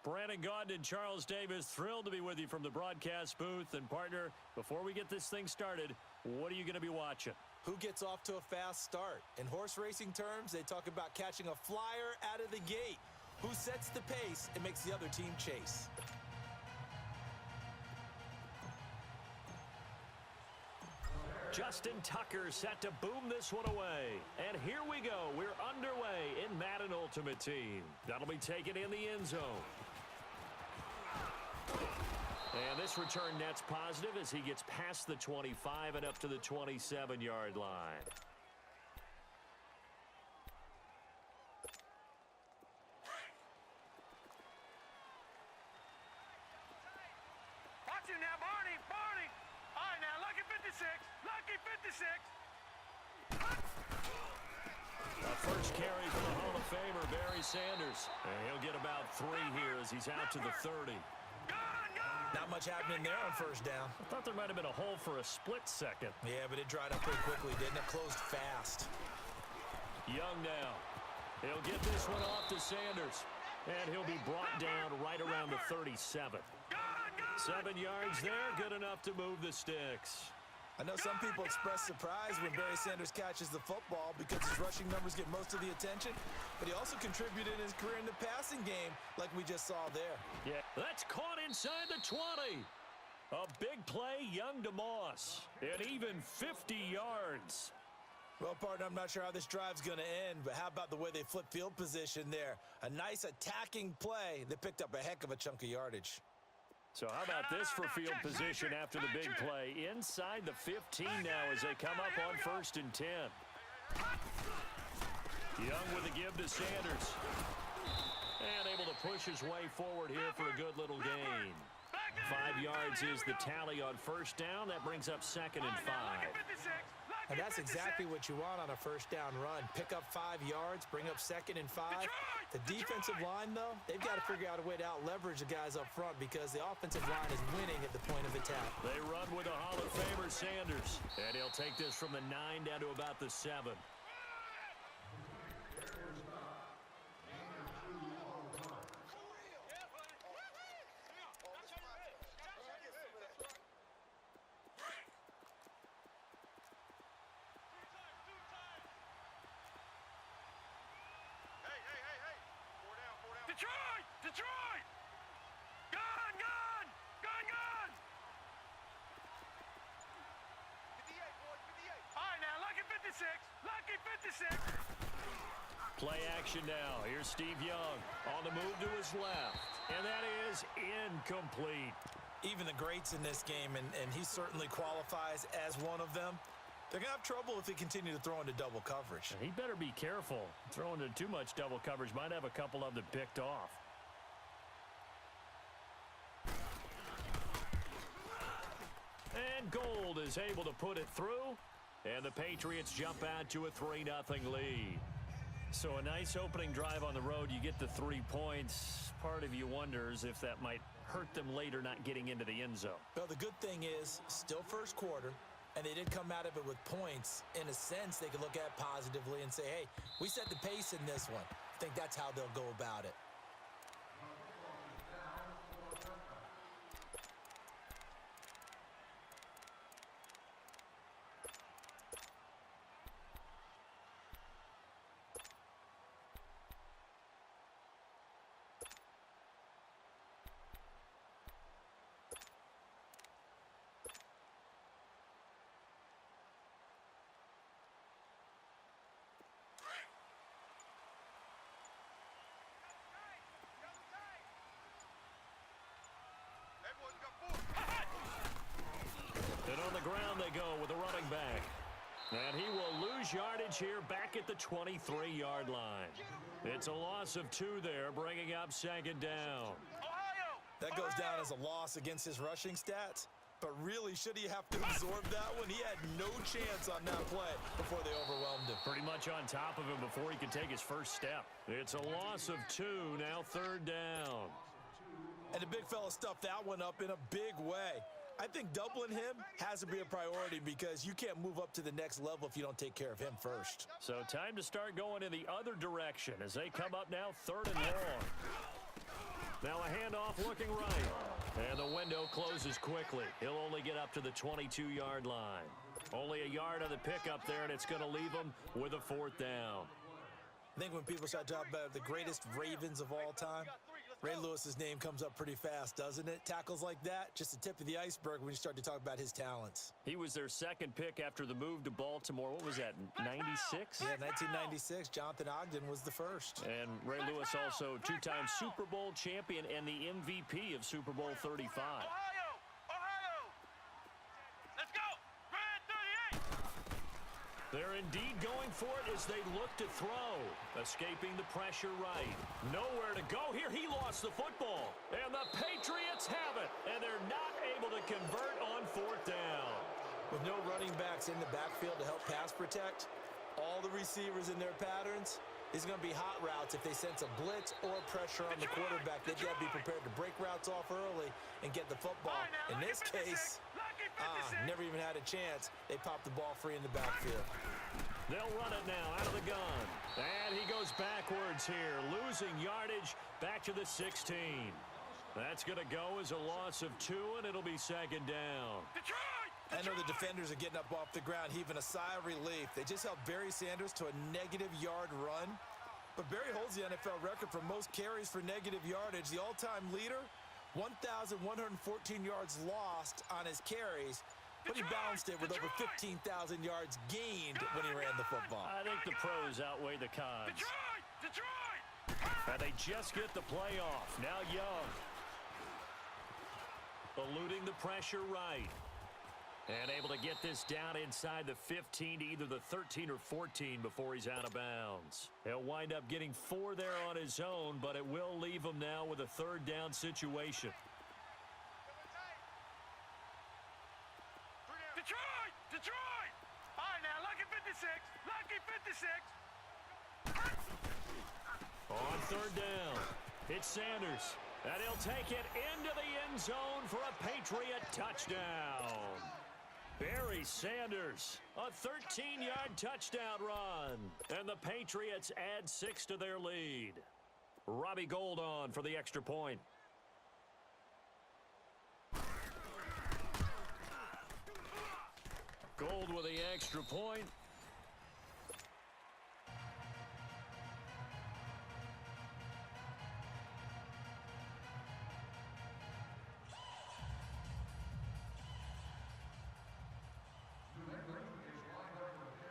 Brandon Gaudin and Charles Davis, thrilled to be with you from the broadcast booth. And, partner, before we get this thing started, what are you going to be watching? Who gets off to a fast start? In horse racing terms, they talk about catching a flyer out of the gate. Who sets the pace and makes the other team chase? Justin Tucker set to boom this one away. And here we go. We're underway in Madden Ultimate Team. That'll be taken in the end zone. And this return net's positive as he gets past the 25 and up to the 27-yard line. Watch him now, Barney. All right, now, lucky 56. Lucky 56. A first carry for the Hall of Famer, Barry Sanders. And he'll get about 3 here as he's out to the 30. Not much happening there on first down. I thought there might have been a hole for a split second. Yeah, but it dried up pretty quickly, didn't it? Closed fast. Young now. He'll get this one off to Sanders. And he'll be brought down right around the 37. 7 yards there, good enough to move the sticks. I know some people express surprise when Barry Sanders catches the football because his rushing numbers get most of the attention, but he also contributed in his career in the passing game like we just saw there. Yeah, that's caught inside the 20. A big play, Young to Moss, and even 50 yards. Well, partner, I'm not sure how this drive's going to end, but how about the way they flip field position there? A nice attacking play that picked up a heck of a chunk of yardage. So how about this for field position after the big play? Inside the 15 now as they come up on 1st and 10. Young with a give to Sanders. And able to push his way forward here for a good little gain. 5 yards is the tally on first down. That brings up 2nd and 5. And that's exactly what you want on a first down run. Pick up 5 yards, bring up 2nd and 5. The defensive line, though, they've got to figure out a way to out-leverage the guys up front because the offensive line is winning at the point of attack. They run with a Hall of Famer, Sanders. And he'll take this from the 9 down to about the 7. Detroit! Gone! All right, now, lucky 56. Lucky 56. Play action now. Here's Steve Young on the move to his left. And that is incomplete. Even the greats in this game, and he certainly qualifies as one of them, they're going to have trouble if they continue to throw into double coverage. He better be careful. Throwing into too much double coverage might have a couple of them picked off. And Gold is able to put it through. And the Patriots jump out to a 3-0 lead. So a nice opening drive on the road. You get the 3 points. Part of you wonders if that might hurt them later not getting into the end zone. Well, the good thing is, still first quarter, and they did come out of it with points. In a sense, they can look at positively and say, hey, we set the pace in this one. I think that's how they'll go about it. And on the ground they go with a running back. And he will lose yardage here back at the 23-yard line. It's a loss of 2 there, bringing up 2nd down. That goes down as a loss against his rushing stats. But really, should he have to absorb that one? He had no chance on that play before they overwhelmed him. Pretty much on top of him before he could take his first step. It's a loss of 2, now 3rd down. And the big fella stuffed that one up in a big way. I think doubling him has to be a priority because you can't move up to the next level if you don't take care of him first. So time to start going in the other direction as they come up now 3rd and long. Now a handoff looking right. And the window closes quickly. He'll only get up to the 22-yard line. Only a yard on the pickup there, and it's going to leave him with a 4th down. I think when people start talking about the greatest Ravens of all time, Ray Lewis's name comes up pretty fast, doesn't it? Tackles like that, just the tip of the iceberg when you start to talk about his talents. He was their 2nd pick after the move to Baltimore. What was that, 96? Yeah, 1996. Jonathan Ogden was the first. And Ray Lewis also 2-time Super Bowl champion and the MVP of Super Bowl 35. Ohio! Let's go! Red 38! They're indeed going for it as they look to throw. Escaping the pressure right. Nowhere to go here. He lost the football. And the Patriots have it. And they're not able to convert on 4th down. With no running backs in the backfield to help pass protect, all the receivers in their patterns, these are going to be hot routes if they sense a blitz or pressure on the quarterback. They've got to be prepared to break routes off early and get the football. In this case, never even had a chance. They popped the ball free in the backfield. They'll run it now out of the gun. And he goes backwards here, losing yardage back to the 16. That's going to go as a loss of 2, and it'll be 2nd down. I know the defenders are getting up off the ground, heaving a sigh of relief. They just held Barry Sanders to a -yard run. But Barry holds the NFL record for most carries for negative yardage. The all-time leader, 1,114 yards lost on his carries. But he balanced it with over 15,000 yards gained when he ran the football. I think the pros outweigh the cons. And they just get the playoff. Now Young. Eluding the pressure right. And able to get this down inside the 15 to either the 13 or 14 before he's out of bounds. He'll wind up getting 4 there on his own, but it will leave him now with a 3rd down situation. Detroit! All right, now, lucky 56. Lucky 56. On 3rd down, it's Sanders. And he'll take it into the end zone for a Patriot touchdown. Barry Sanders, a 13-yard touchdown run. And the Patriots add 6 to their lead. Robbie Gould on for the extra point. Gould with the extra point.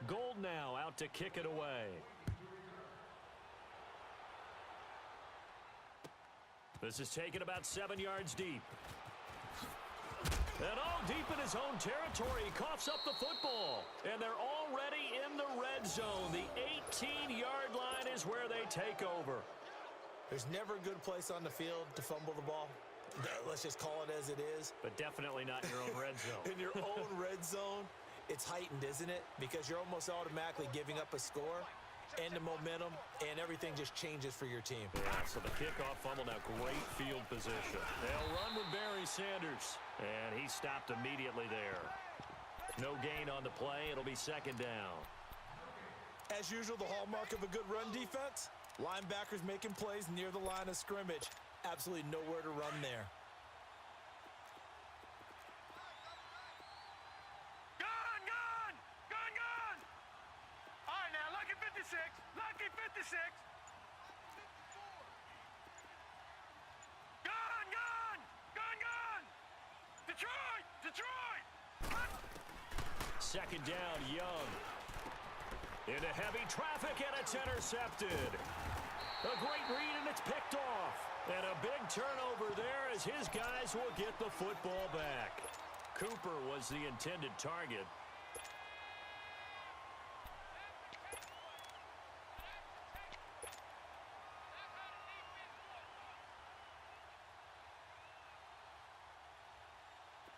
Gould now out to kick it away. This is taken about 7 yards deep. And all deep in his own territory, he coughs up the football. And they're already in the red zone. The 18-yard line is where they take over. There's never a good place on the field to fumble the ball. Let's just call it as it is. But definitely not in your own red zone. In your own red zone, it's heightened, isn't it? Because you're almost automatically giving up a score and the momentum, and everything just changes for your team. Yeah, so the kickoff fumble, now great field position. They'll run with Barry Sanders, and he stopped immediately there. No gain on the play. It'll be 2nd down. As usual, the hallmark of a good run defense, linebackers making plays near the line of scrimmage. Absolutely nowhere to run there. Lucky 56. Gun. Detroit. 2nd down, Young. Into heavy traffic, and it's intercepted. A great read, and it's picked off. And a big turnover there as his guys will get the football back. Cooper was the intended target.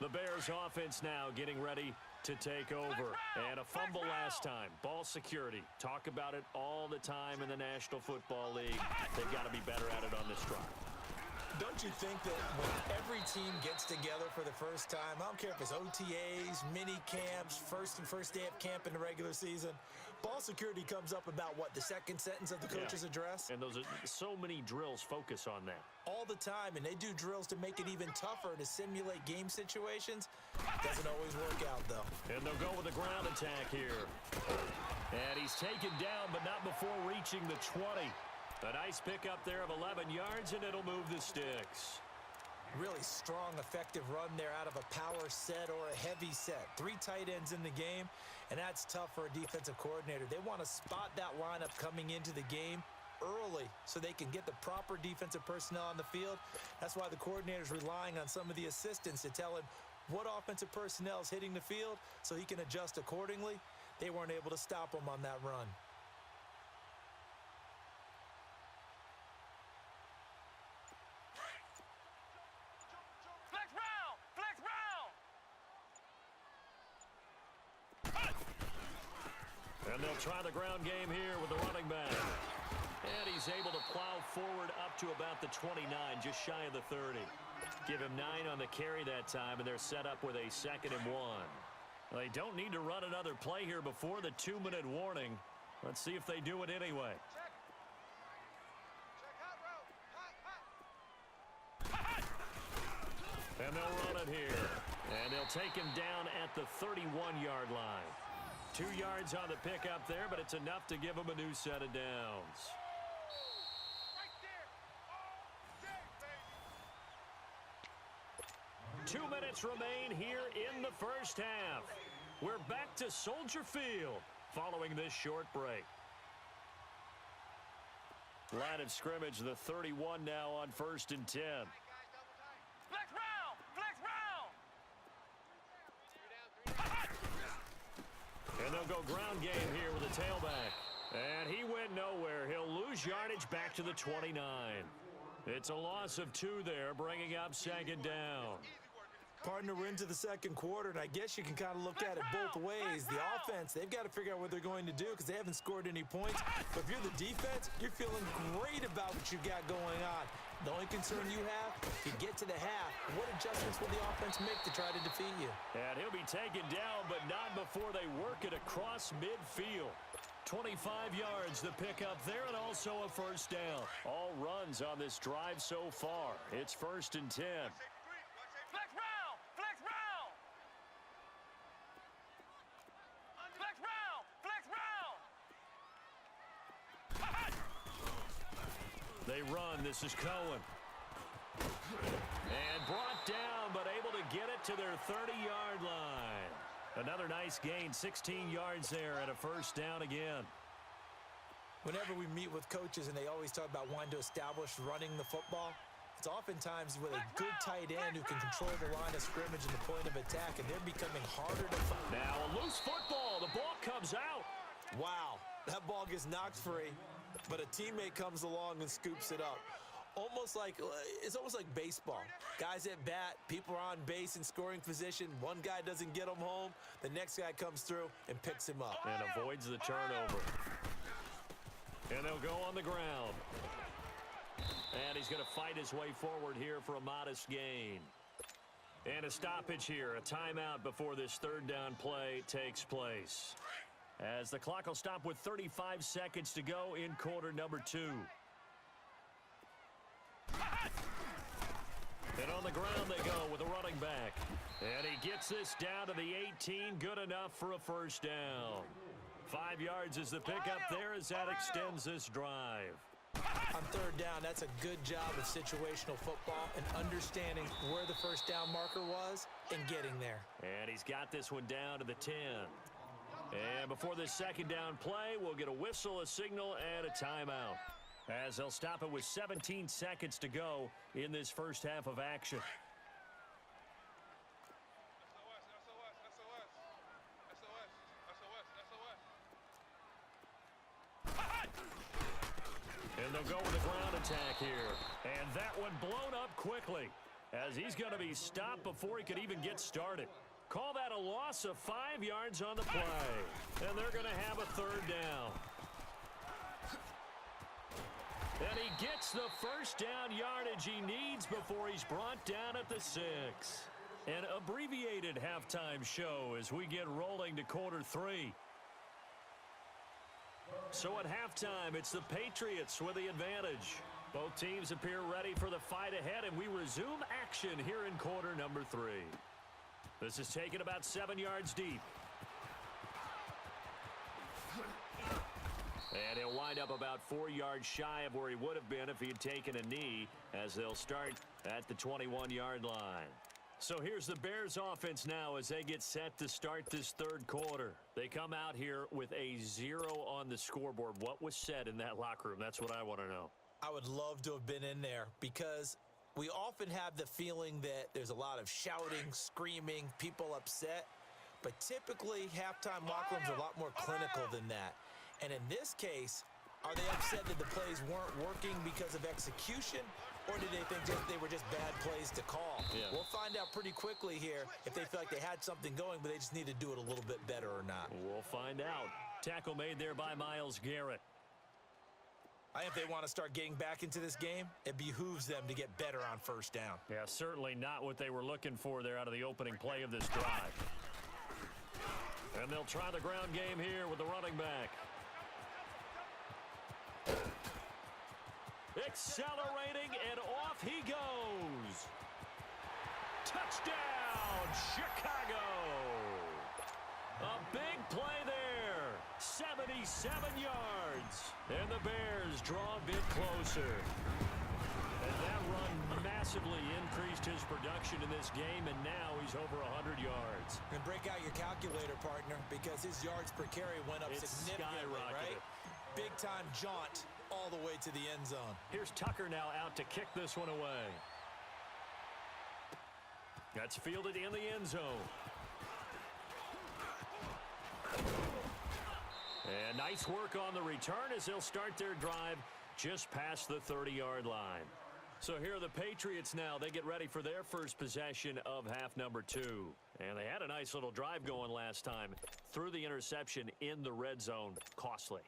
The Bears offense now getting ready to take over. And a fumble last time. Ball security. Talk about it all the time in the National Football League. They've got to be better at it on this drive. Don't Don't you think that when every team gets together for the first time, I don't care if it's OTAs, mini camps, first day of camp in the regular season, ball security comes up about what, the second sentence of the coach's address? And those are so many drills focus on that. All the time, and they do drills to make it even tougher to simulate game situations. Doesn't always work out, though. And they'll go with a ground attack here. And he's taken down, but not before reaching the 20. A nice pickup there of 11 yards, and it'll move the sticks. Really strong, effective run there out of a power set or a heavy set. 3 tight ends in the game, and that's tough for a defensive coordinator. They want to spot that lineup coming into the game early so they can get the proper defensive personnel on the field. That's why the coordinator's relying on some of the assistants to tell him what offensive personnel is hitting the field so he can adjust accordingly. They weren't able to stop him on that run. Flex round! Flex round! And they'll try the ground game here with the running back. And he's able to plow forward up to about the 29, just shy of the 30. Give him 9 on the carry that time, and they're set up with a 2nd and 1. They don't need to run another play here before the 2-minute warning. Let's see if they do it anyway. And they'll run it here. And they'll take him down at the 31-yard line. 2 yards on the pickup there, but it's enough to give him a new set of downs. Right there! All day, baby! 2 minutes remain here in the first half. We're back to Soldier Field following this short break. Line of scrimmage, the 31 now on 1st and 10. Flex round! Flex round! And they'll go ground game here with a tailback. And he went nowhere. He'll lose yardage back to the 29. It's a loss of 2 there, bringing up 2nd down. Partner, we're into the second quarter, and I guess you can kind of look at it both ways. The offense, they've got to figure out what they're going to do because they haven't scored any points. But if you're the defense, you're feeling great about what you got going on. The only concern you have, if you get to the half, what adjustments will the offense make to try to defeat you? And he'll be taken down, but not before they work it across midfield. 25 yards the pickup there, and also a 1st down. All runs on this drive so far. It's 1st and 10. Flex round! Flex round! Flex round! Flex round! They run. This is Cohen. And brought down, but able to get it to their 30-yard line. Another nice gain, 16 yards there, and a 1st down again. Whenever we meet with coaches and they always talk about wanting to establish running the football, it's oftentimes with a good tight end who can control the line of scrimmage and the point of attack, and they're becoming harder to find. Now a loose football. The ball comes out. Wow, that ball gets knocked free, but a teammate comes along and scoops it up. It's almost like baseball. Guys at bat, people are on base in scoring position. One guy doesn't get him home. The next guy comes through and picks him up. And avoids the turnover. And they'll go on the ground. And he's going to fight his way forward here for a modest gain. And a stoppage here, a timeout before this 3rd down play takes place. As the clock will stop with 35 seconds to go in quarter number 2. And on the ground they go with a running back. And he gets this down to the 18. Good enough for a 1st down. 5 yards is the pickup there as that extends this drive. On 3rd down, that's a good job of situational football and understanding where the 1st down marker was and getting there. And he's got this one down to the 10. And before this 2nd down play, we'll get a whistle, a signal, and a timeout. As they'll stop it with 17 seconds to go in this first half of action. And they'll go with a ground attack here. And that one blown up quickly as he's going to be stopped before he could even get started. Call that a loss of 5 yards on the play. And they're going to have a 3rd down. And he gets the first down yardage he needs before he's brought down at the 6. An abbreviated halftime show as we get rolling to quarter 3. So at halftime, it's the Patriots with the advantage. Both teams appear ready for the fight ahead, and we resume action here in quarter number 3. This is taken about 7 yards deep. And he'll wind up about 4 yards shy of where he would have been if he had taken a knee, as they'll start at the 21-yard line. So here's the Bears offense now as they get set to start this third quarter. They come out here with a 0 on the scoreboard. What was said in that locker room? That's what I want to know. I would love to have been in there because we often have the feeling that there's a lot of shouting, screaming, people upset. But typically, halftime locker rooms are a lot more clinical than that. And in this case, are they upset that the plays weren't working because of execution? Or did they think they were just bad plays to call? Yeah. We'll find out pretty quickly here if they feel like they had something going, but they just need to do it a little bit better or not. We'll find out. Tackle made there by Myles Garrett. I think if they want to start getting back into this game, it behooves them to get better on first down. Yeah, certainly not what they were looking for there out of the opening play of this drive. And they'll try the ground game here with the running back. Accelerating, and off he goes. Touchdown, Chicago. A big play there. 77 yards. And the Bears draw a bit closer. And that run massively increased his production in this game, and now he's over 100 yards. And break out your calculator, partner, because his yards per carry went up significantly, right? Big-time jaunt all the way to the end zone. Here's Tucker now out to kick this one away. That's fielded in the end zone. And nice work on the return as they'll start their drive just past the 30-yard line. So here are the Patriots now. They get ready for their first possession of half number 2. And they had a nice little drive going last time. Threw the interception in the red zone. Costly.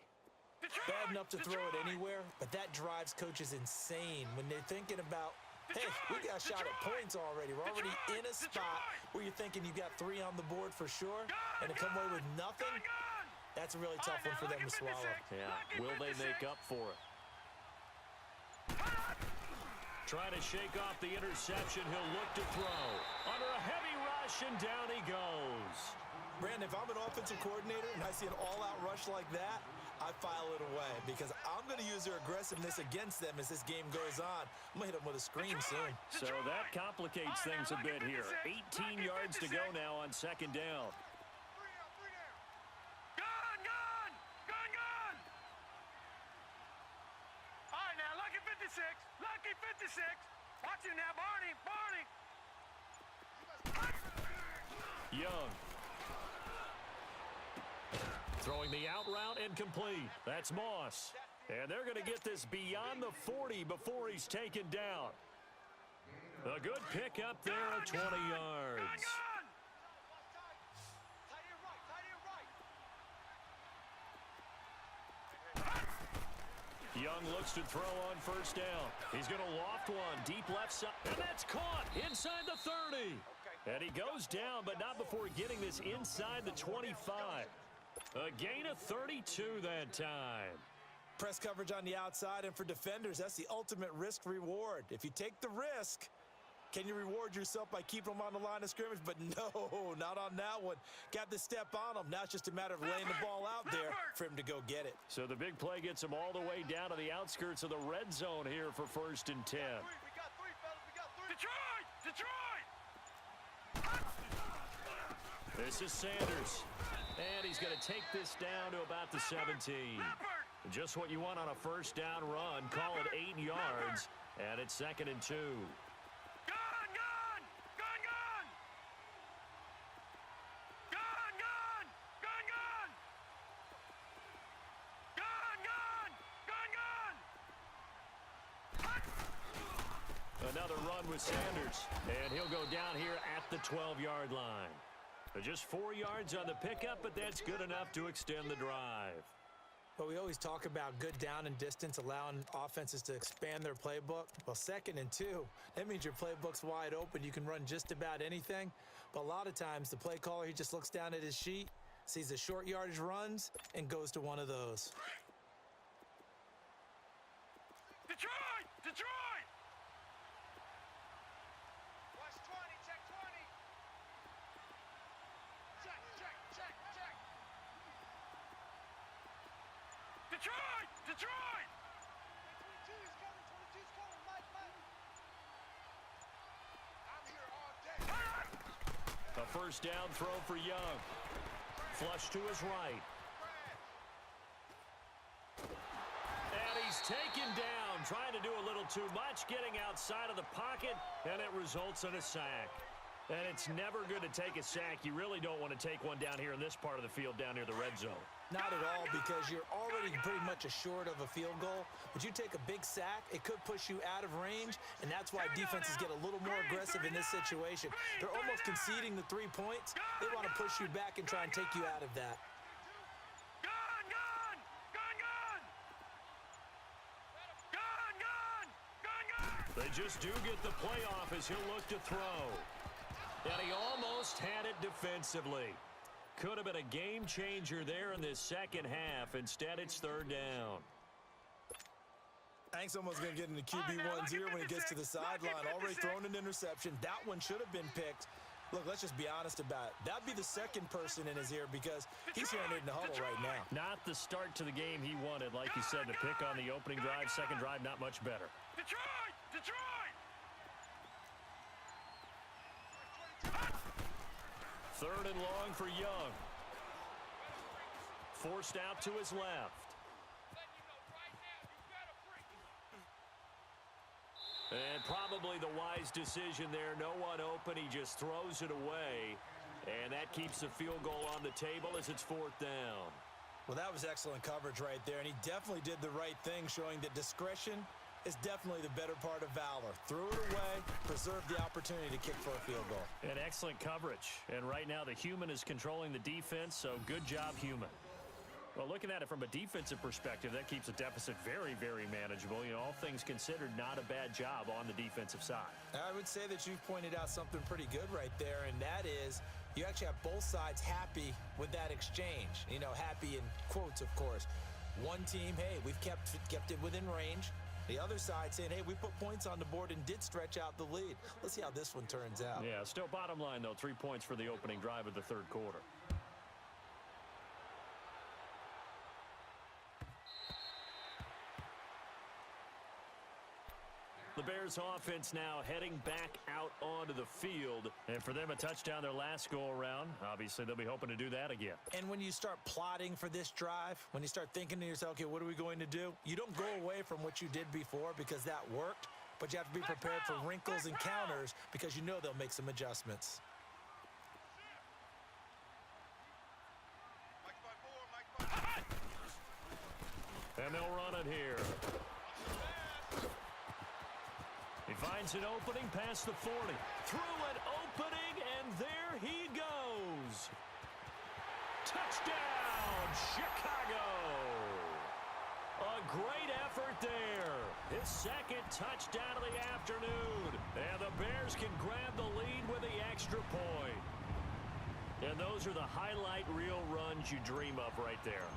Bad enough to throw it anywhere, but that drives coaches insane when they're thinking about, hey, we got a shot at points already. We're already in a spot where you're thinking you got 3 on the board for sure, and to come away with nothing, that's a really tough one for them to swallow. Yeah, will they make up for it? Trying to shake off the interception. He'll look to throw. Under a heavy rush, and down he goes. Brandon, if I'm an offensive coordinator and I see an all-out rush like that, I file it away because I'm going to use their aggressiveness against them as this game goes on. I'm going to hit them with a screen soon. So that complicates things a bit here. 18 yards to go now on second down. Gun! All right, now, lucky 56. Lucky 56. Watch him now, Barney. Young. Throwing the out route and complete. That's Moss. And they're going to get this beyond the 40 before he's taken down. A good pick up there at 20 yards. Young looks to throw on first down. He's going to loft one deep left side. And that's caught inside the 30. And he goes down, but not before getting this inside the 25. A gain of 32 that time. Press coverage on the outside, and for defenders, that's the ultimate risk reward. If you take the risk, can you reward yourself by keeping them on the line of scrimmage? But no, not on that one. Got to step on them. Now it's just a matter of laying the ball out there for him to go get it. So the big play gets him all the way down to the outskirts of the red zone here for 1st and 10. We got 3, fellas. We got 3. Detroit! This is Sanders. And he's going to take this down to about the 17. Just what you want on a first down run. Call it 8 yards. And it's 2nd and 2. Another run with Sanders. And he'll go down here at the 12-yard line. Just 4 yards on the pickup, but that's good enough to extend the drive. But we always talk about good down and distance, allowing offenses to expand their playbook. Well, 2nd and 2, that means your playbook's wide open. You can run just about anything. But a lot of times, the play caller, he just looks down at his sheet, sees the short yardage runs, and goes to one of those. Detroit! Detroit! Watch 20, check 20. Check, check, check, check. Detroit! Detroit! 22 is coming, 22 is coming, Mike, Mike. I'm here all day. A first down throw for Young. Flush to his right. And he's taken down, trying to do a little too much, getting outside of the pocket, and it results in a sack. And it's never good to take a sack. You really don't want to take one down here in this part of the field, down near the red zone. Not at all, because you're already pretty much assured of a field goal. But you take a big sack, it could push you out of range, and that's why defenses get a little more aggressive in this situation. They're almost conceding the 3 points. They want to push you back and try and take you out of that. Gun, gun! Gun, gun! Gun, gun! Gun, gun! They just do get the playoff as he'll look to throw. And he almost had it defensively. Could have been a game changer there in this second half. Instead, it's 3rd down. I think someone's going to get into QB1's ear when he gets to the sideline. Already thrown an interception. That one should have been picked. Look, let's just be honest about it. That'd be the second person in his ear because he's hearing it in the huddle right now. Not the start to the game he wanted. Like you said, the pick on the opening drive, second drive, not much better. Detroit! Detroit! 3rd and long for Young. Forced out to his left. And probably the wise decision there. No one open. He just throws it away. And that keeps the field goal on the table as it's 4th down. Well, that was excellent coverage right there, and he definitely did the right thing, showing that discretion is definitely the better part of valor. Threw it away, preserved the opportunity to kick for a field goal. And excellent coverage. And right now the human is controlling the defense, so good job, human. Well, looking at it from a defensive perspective, that keeps the deficit very, very manageable. You know, all things considered, not a bad job on the defensive side. I would say that you've pointed out something pretty good right there, and that is you actually have both sides happy with that exchange. You know, happy in quotes, of course. One team, hey, we've kept it within range. The other side saying, hey, we put points on the board and did stretch out the lead. Let's see how this one turns out. Yeah, still bottom line, though, 3 points for the opening drive of the 3rd quarter. The Bears offense now heading back out onto the field. And for them, a touchdown their last go-around. Obviously, they'll be hoping to do that again. And when you start plotting for this drive, when you start thinking to yourself, okay, what are we going to do? You don't go away from what you did before because that worked, but you have to be prepared for wrinkles and counters because you know they'll make some adjustments. And they'll run it here. He finds an opening past the 40. Through an opening, and there he goes. Touchdown, Chicago. A great effort there. His 2nd touchdown of the afternoon. And the Bears can grab the lead with the extra point. And those are the highlight reel runs you dream of right there.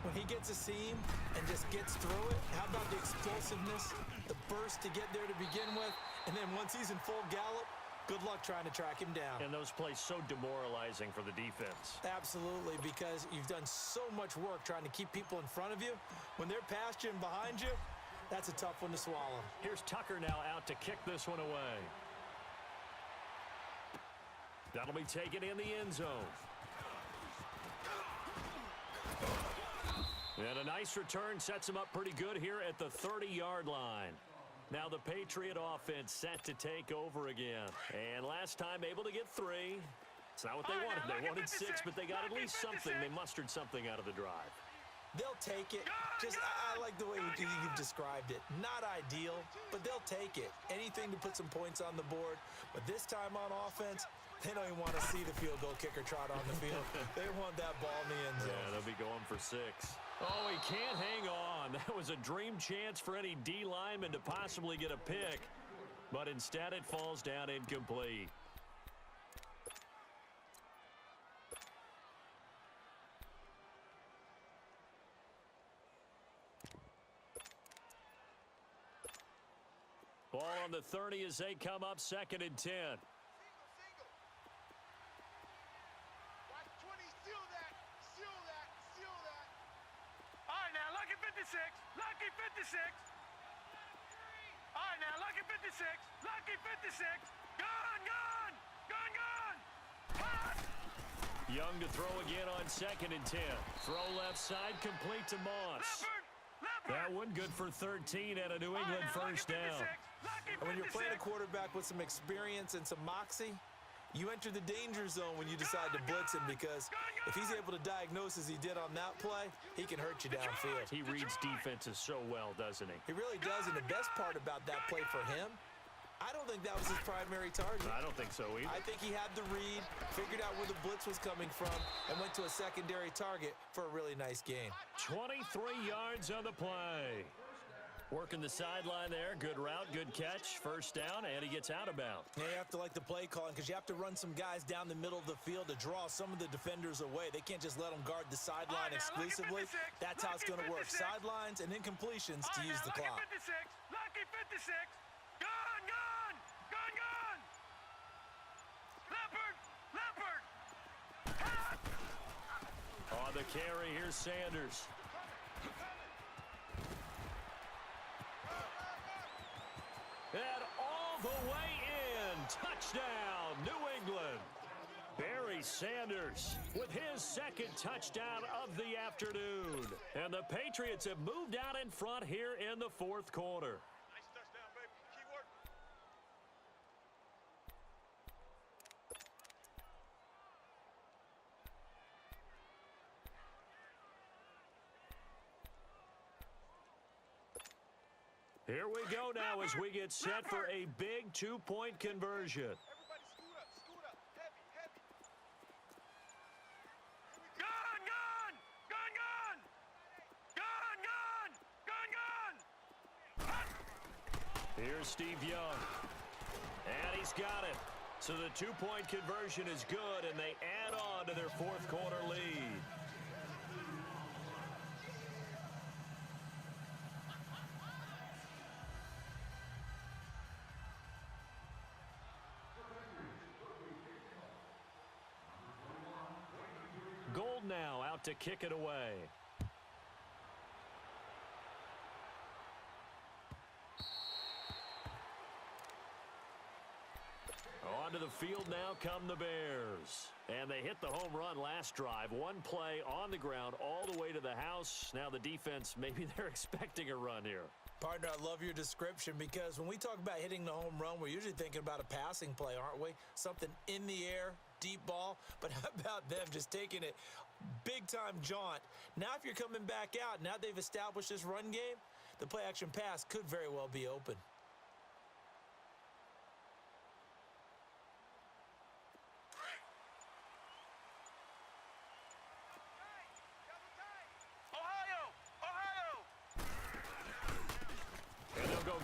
When he gets a seam and just gets through it, how about the explosiveness, the burst to get there to begin with, and then once he's in full gallop, good luck trying to track him down. And those plays so demoralizing for the defense. Absolutely, because you've done so much work trying to keep people in front of you. When they're past you and behind you, that's a tough one to swallow. Here's Tucker now out to kick this one away. That'll be taken in the end zone. And a nice return sets him up pretty good here at the 30-yard line. Now the Patriot offense set to take over again. And last time able to get 3. It's not what they wanted. They wanted 6, but they got at least something. They mustered something out of the drive. They'll take it. Just, I like the way you've described it. Not ideal, but they'll take it. Anything to put some points on the board. But this time on offense, they don't even want to see the field goal kicker trot on the field. They want that ball in the end zone. Yeah, they'll be going for 6. Oh, he can't hang on. That was a dream chance for any D lineman to possibly get a pick. But instead it falls down incomplete. Ball on the 30 as they come up 2nd and 10. Single. Watch 20, seal that. Seal that. Seal that. All right, now, lucky 56. Lucky 56. All right, now, lucky 56. Lucky 56. Gone, gone. Gone, gone. Pass. Young to throw again on 2nd and 10. Throw left side complete to Moss. Leopard. That one good for 13 and a New England first down. And when you're playing a quarterback with some experience and some moxie, you enter the danger zone when you decide to blitz him, because if he's able to diagnose as he did on that play, he can hurt you downfield. He reads defenses so well, doesn't he? He really does, and the best part about that play for him, I don't think that was his primary target. I don't think so either. I think he had the read, figured out where the blitz was coming from, and went to a secondary target for a really nice gain. 23 yards on the play. Working the sideline there. Good route, good catch. First down, and he gets out of bounds. Yeah, you have to like the play calling, because you have to run some guys down the middle of the field to draw some of the defenders away. They can't just let them guard the sideline exclusively. That's how it's going to work. Sidelines and incompletions to use the clock. Lucky 56. Gone, gone. Gone, gone. Leopard. Pass. On the carry, here's Sanders. And all the way in. Touchdown, New England. Barry Sanders with his 2nd touchdown of the afternoon. And the Patriots have moved out in front here in the 4th quarter. Nice touchdown, baby. Keyword. Here we go now as we get set for a big 2-point conversion. Everybody scoot up. Scoot up. Heavy, heavy. Gone, gone. Gone, gone. Gone, gone. Gone, gone. Here's Steve Young. And he's got it. So the 2-point conversion is good, and they add on to their 4th quarter lead. Gold now out to kick it away. Onto the field now come the Bears. And they hit the home run last drive. One play on the ground all the way to the house. Now the defense, maybe they're expecting a run here. Partner, I love your description, because when we talk about hitting the home run, we're usually thinking about a passing play, aren't we? Something in the air, deep ball. But how about them just taking it big-time jaunt? Now if you're coming back out, now they've established this run game, the play-action pass could very well be open.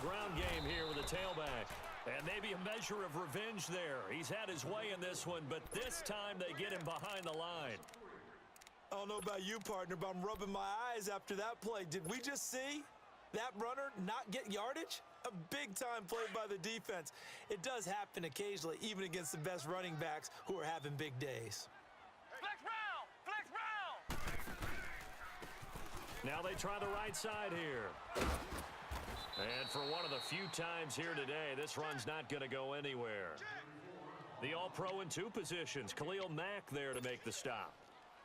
Ground game here with a tailback. And maybe a measure of revenge there. He's had his way in this one, but this time they get him behind the line. I don't know about you, partner, but I'm rubbing my eyes after that play. Did we just see that runner not get yardage? A big-time play by the defense. It does happen occasionally, even against the best running backs who are having big days. Flex Brown! Flex Brown! Now they try the right side here. And for one of the few times here today, this run's not going to go anywhere. The All-Pro in 2 positions. Khalil Mack there to make the stop.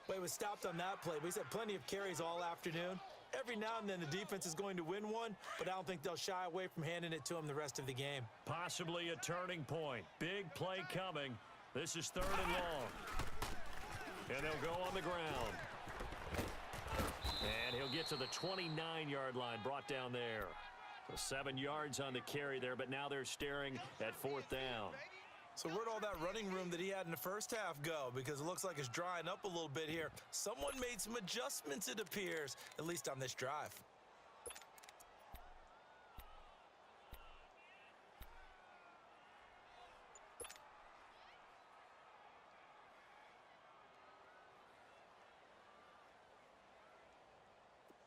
Well, he was stopped on that play, but he's had plenty of carries all afternoon. Every now and then the defense is going to win one, but I don't think they'll shy away from handing it to him the rest of the game. Possibly a turning point. Big play coming. This is 3rd and long. And they'll go on the ground. And he'll get to the 29-yard line, brought down there. So 7 yards on the carry there, but now they're staring at 4th down. So where'd all that running room that he had in the first half go? Because it looks like it's drying up a little bit here. Someone made some adjustments, it appears, at least on this drive.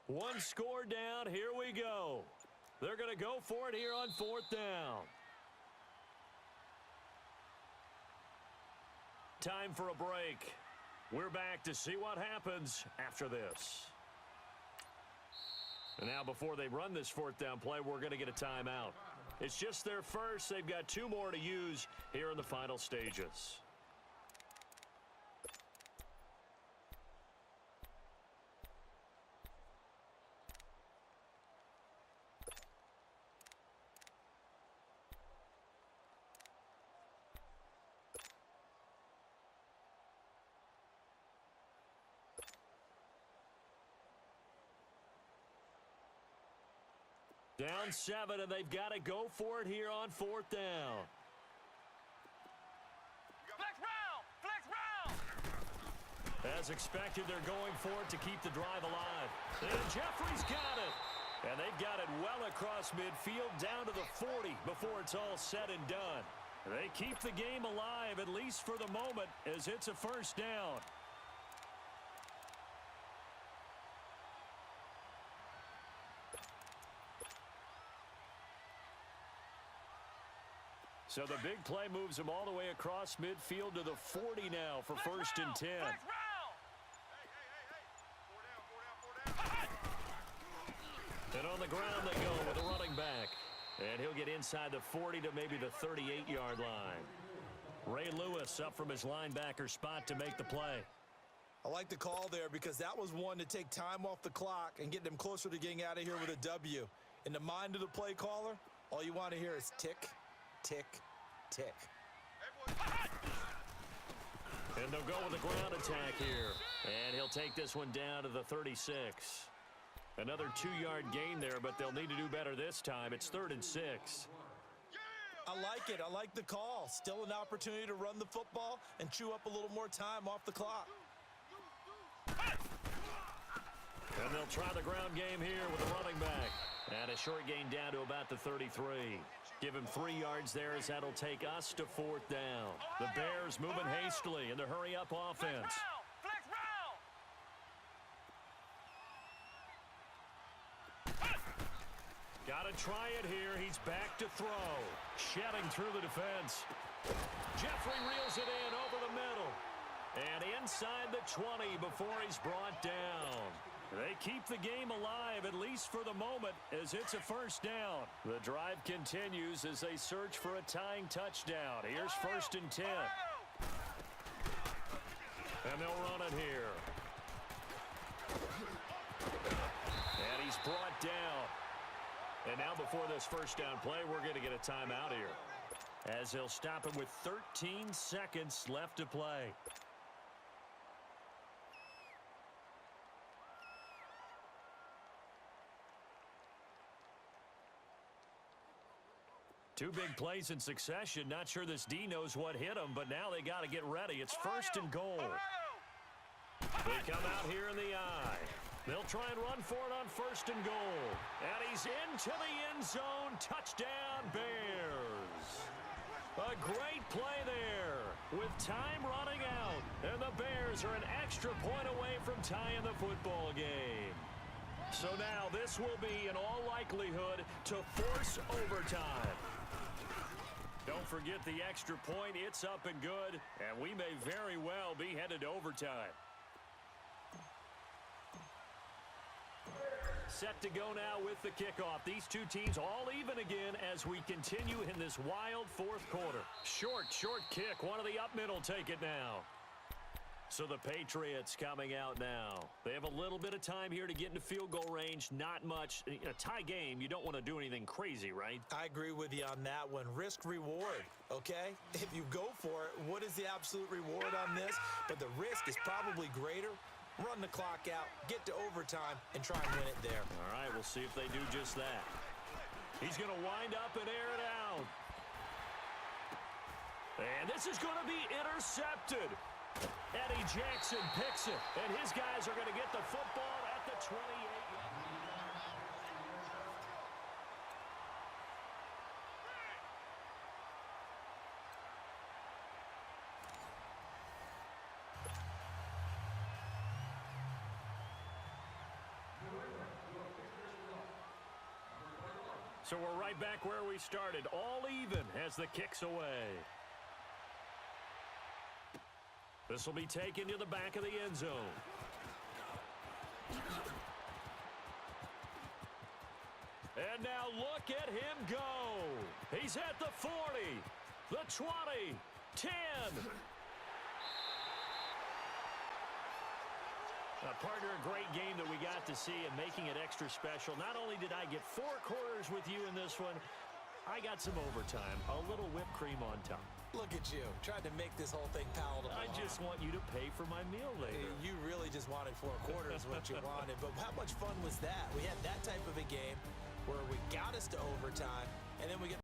One score down. Here we go. They're going to go for it here on 4th down. Time for a break. We're back to see what happens after this. And now before they run this 4th down play, we're going to get a timeout. It's just their first. They've got 2 more to use here in the final stages. Down 7, and they've got to go for it here on 4th down. Flex round! Flex round! As expected, they're going for it to keep the drive alive. And Jeffrey's got it. And they've got it well across midfield down to the 40 before it's all said and done. They keep the game alive, at least for the moment, as it's a 1st down. So the big play moves them all the way across midfield to the 40 now for 1st and 10. Flex round! Hey, 4 down. And on the ground they go with a running back. And he'll get inside the 40 to maybe the 38-yard line. Ray Lewis up from his linebacker spot to make the play. I like the call there because that was one to take time off the clock and get them closer to getting out of here with a W. In the mind of the play caller, all you want to hear is tick, tick, tick. And they'll go with a ground attack here. And he'll take this one down to the 36. Another 2-yard gain there, but they'll need to do better this time. It's 3rd and 6. I like it. I like the call. Still an opportunity to run the football and chew up a little more time off the clock. And they'll try the ground game here with a running back. And a short gain down to about the 33. Give him 3 yards there as that'll take us to 4th down. The Bears moving hastily in the hurry-up offense. Flex round! Got to try it here. He's back to throw. Shedding through the defense. Jeffrey reels it in over the middle. And inside the 20 before he's brought down. They keep the game alive, at least for the moment, as it's a 1st down. The drive continues as they search for a tying touchdown. Here's 1st and 10. And they'll run it here. And he's brought down. And now before this 1st down play, we're going to get a timeout here. As they'll stop him with 13 seconds left to play. Two big plays in succession. Not sure this D knows what hit him, but now they got to get ready. It's 1st and goal. They come out here in the eye. They'll try and run for it on 1st and goal. And he's into the end zone. Touchdown, Bears. A great play there with time running out. And the Bears are an extra point away from tying the football game. So now this will be, in all likelihood, to force overtime. Don't forget the extra point. It's up and good, and we may very well be headed to overtime. Set to go now with the kickoff. These two teams all even again as we continue in this wild 4th quarter. Short kick. One of the up middle take it now. So the Patriots coming out now. They have a little bit of time here to get into field goal range. Not much. In a tie game, you don't want to do anything crazy, right? I agree with you on that one. Risk reward, okay? If you go for it, what is the absolute reward on this? But the risk is probably greater. Run the clock out, get to overtime, and try and win it there. All right, we'll see if they do just that. He's going to wind up and air it out. And this is going to be intercepted. Eddie Jackson picks it, and his guys are going to get the football at the 28. So we're right back where we started, all even as the kick's away. This will be taken to the back of the end zone. And now look at him go. He's at the 40, the 20, 10. Partner, a great game that we got to see and making it extra special. Not only did I get 4 quarters with you in this one, I got some overtime, a little whipped cream on top. Look at you, trying to make this whole thing palatable. I just want you to pay for my meal later. You really just wanted 4 quarters what you wanted, but how much fun was that? We had that type of a game where we got us to overtime, and then we get